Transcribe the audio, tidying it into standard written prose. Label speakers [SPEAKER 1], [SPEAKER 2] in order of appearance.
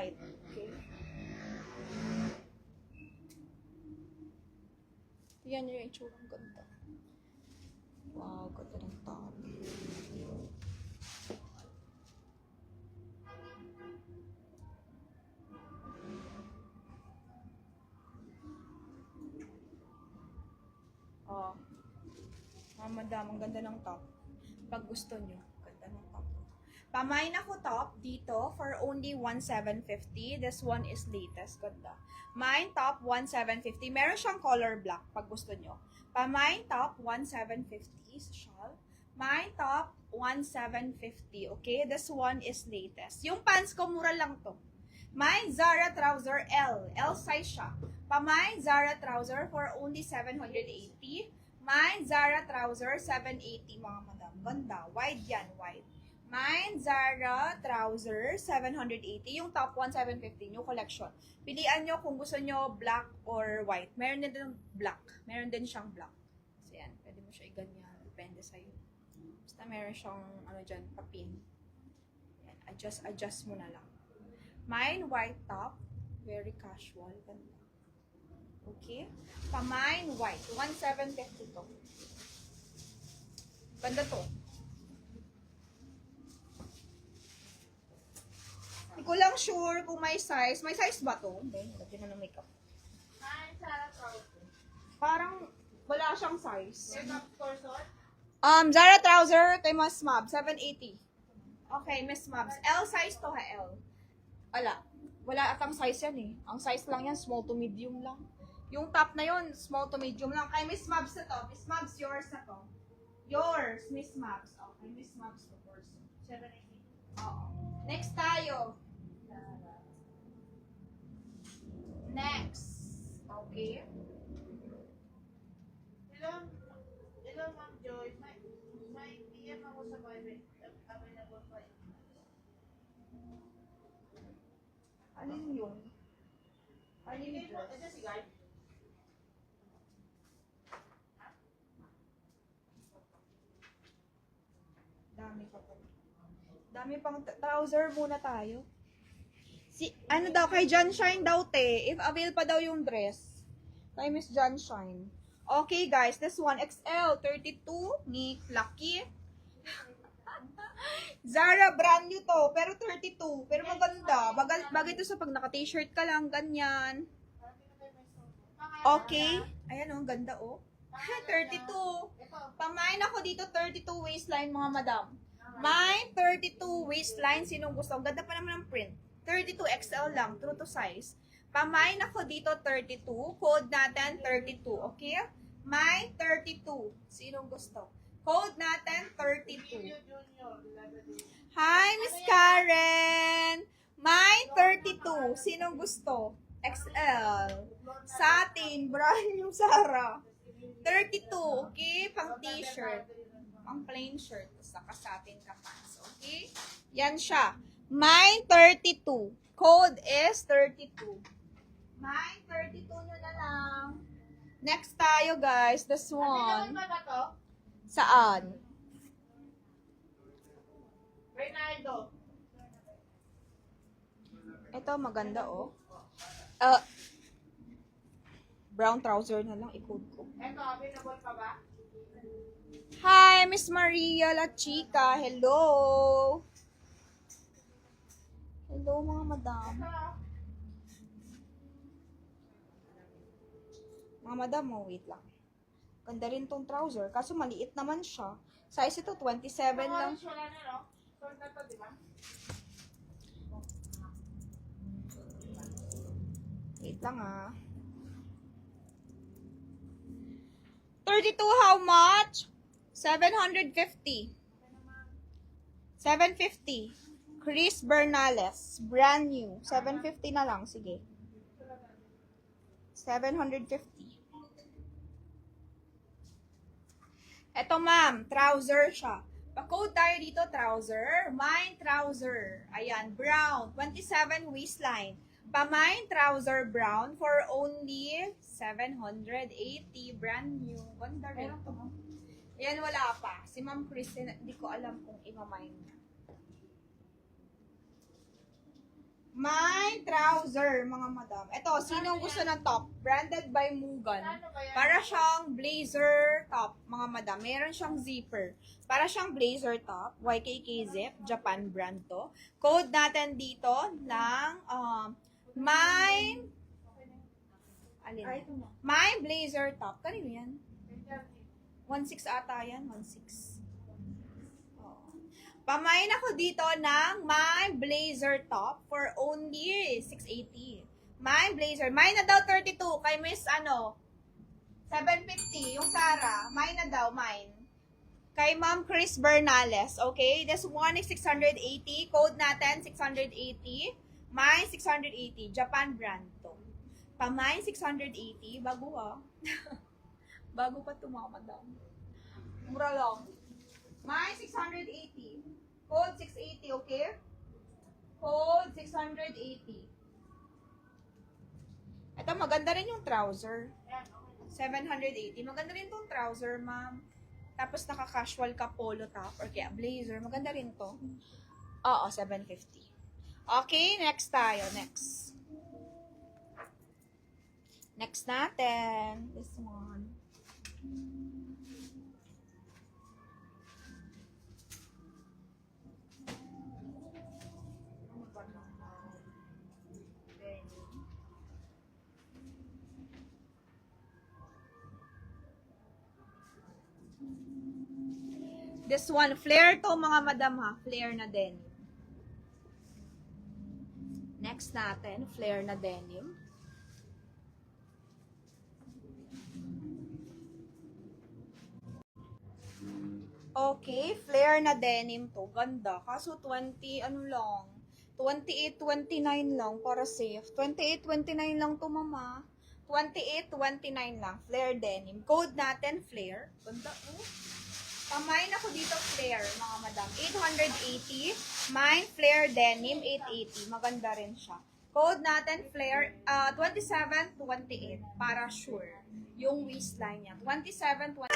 [SPEAKER 1] white. Okay? Yan yung itsura. Ang ganda. Wow, ganda ng top. Oh. Madam, ang ganda ng top. Pag gusto nyo, ganda ng top. Pamain ako top dito for only 1,750. This one is latest. Ganda. Mine top 1,750. Meron siyang color black pag gusto nyo. Pamain top 1,750 sa shawl. Mine top 1,750. Okay? This one is latest. Yung pants ko mura lang to. Mine Zara trouser L. L size siya. Pamain Zara trouser for only 780. Mine Zara trouser 780 mga madam. Ganda. Wide yan. Wide. Mine, Zara, trouser, 780. Yung top 1, 750. New collection. Pilian nyo kung gusto nyo black or white. Meron din black. Meron din siyang black. So, yan. Pwede mo siya iganyan. Depende sa'yo. Basta meron siyang, ano dyan, papin. Yan. Adjust mo na lang. Mine, white top. Very casual. Ganda. Okay? Pa-mine, white. 1,750 to. Ganda to. Hindi ko lang sure kung may size. May size ba to? Hindi, lagyan na ng makeup.
[SPEAKER 2] Ay, Zara trouser.
[SPEAKER 1] Parang wala siyang size.
[SPEAKER 2] Makeup torso?
[SPEAKER 1] Zara trouser kay Miss Mabs, 780. Okay, Miss Mabs. L size to ha, L. Wala atang size yan eh. Ang size lang yan, small to medium lang. Yung top na yun, small to medium lang. Kay Miss Mabs na to. Miss Mabs, yours na to. Yours, Miss Mabs. Okay, Miss Mabs to first. 780. Oo. Next tayo. Next. Okay.
[SPEAKER 2] Hello, Ma'am Joy. May PM ako sa private. Available pa.
[SPEAKER 1] Alin yun? Alin
[SPEAKER 2] Hindi mo,
[SPEAKER 1] yun?
[SPEAKER 2] ito si Guy.
[SPEAKER 1] Dami pa pa. Dami pang trouser muna tayo. Ano daw, kay John Shine daw te, if avail pa daw yung dress. Kay Miss John Shine. Okay guys, this one, XL, 32, ni Lucky. Zara, brand new to, pero 32. Pero maganda. Bagay to sa pag naka-t-shirt ka lang, ganyan. Okay. Ayan oh, ganda oh. 32. Pamain ako dito, 32 waistline mga madam. Mine, 32 waistline. Sinong gusto? Ang ganda pa naman ng print. 32 XL lang, true to size. Pamain ako dito, 32. Code natin, 32. Okay? Mine, 32. Sinong gusto? Code natin, 32. Hi, Miss Karen! Mine, 32. Sinong gusto? XL. Satin, brand new Zara. 32, okay? Pang t-shirt. Pang plain shirt. Saka satin ka pants, okay? Yan siya. Mine, 32. Code is 32. Mine, 32 nyo na lang. Next tayo, guys. This one.
[SPEAKER 2] Ano ba to?
[SPEAKER 1] Saan?
[SPEAKER 2] Reynaldo.
[SPEAKER 1] Ito, maganda, oh. Brown trouser na lang, i-code ko.
[SPEAKER 2] Ito, available pa ba?
[SPEAKER 1] Hi, Miss Maria La Chica. Hello. Hello, mga madam. Mga madam, oh, wait lang. Ganda rin tong trouser. Kaso maliit naman siya. Size ito, 27 lang.
[SPEAKER 2] Wala na, no? Short na to, di ba?
[SPEAKER 1] Wait lang, ah. 32, how much? 750. 750. Chris Bernales. Brand new. 750 na lang. Sige. 750. Eto, ma'am. Trouser siya. Pa-code tayo dito, trouser. Mine trouser. Ayan, brown. 27 waistline. Pa-mine trouser brown for only 780. Brand new. Ganda rin ito. Ayan, wala pa. Si Ma'am Christine, hindi ko alam kung ima-mine niya. May trouser, mga madam. Ito, sinong gusto ng top? Branded by Mugan. Para siyang blazer top, mga madam. Meron siyang zipper. Para siyang blazer top. YKK Zip. Japan brand to. Code natin dito ng my my blazer top. Kanino yan? 1.6 ata yan. 1.6. Pamain ako dito ng my blazer top for only 680. My blazer. Mine na daw 32. Kay Miss 750. Yung Sarah. Mine na daw. Mine. Kay Ma'am Chris Bernales. Okay? This one is 680. Code natin 680. Mine 680. Japan brand to. Pamain 680. Bago ha. Bago pa ito mga madam. Mura lang. Mine 680. Code 680, okay? Code 680. Ito, maganda rin yung trouser. 780. Maganda rin tong trouser, ma'am. Tapos naka-casual ka polo top or kaya blazer. Maganda rin to. Oo, 750. Okay, next tayo. Next. Next natin. This one. This one, flare to mga madam ha. Flare na denim. Next natin, flare na denim. Okay, flare na denim to. Ganda. Kaso 20, ano lang. 28, 29 lang para safe. 28, 29 lang to mama. 28, 29 lang. Flare denim. Code natin, flare. Ganda oh. Pamain ako dito flare, mga madam. 880. Mine, flare denim, 880. Maganda rin siya. Code natin, flare, 27, 28. Para sure. Yung waistline niya. 27, 28.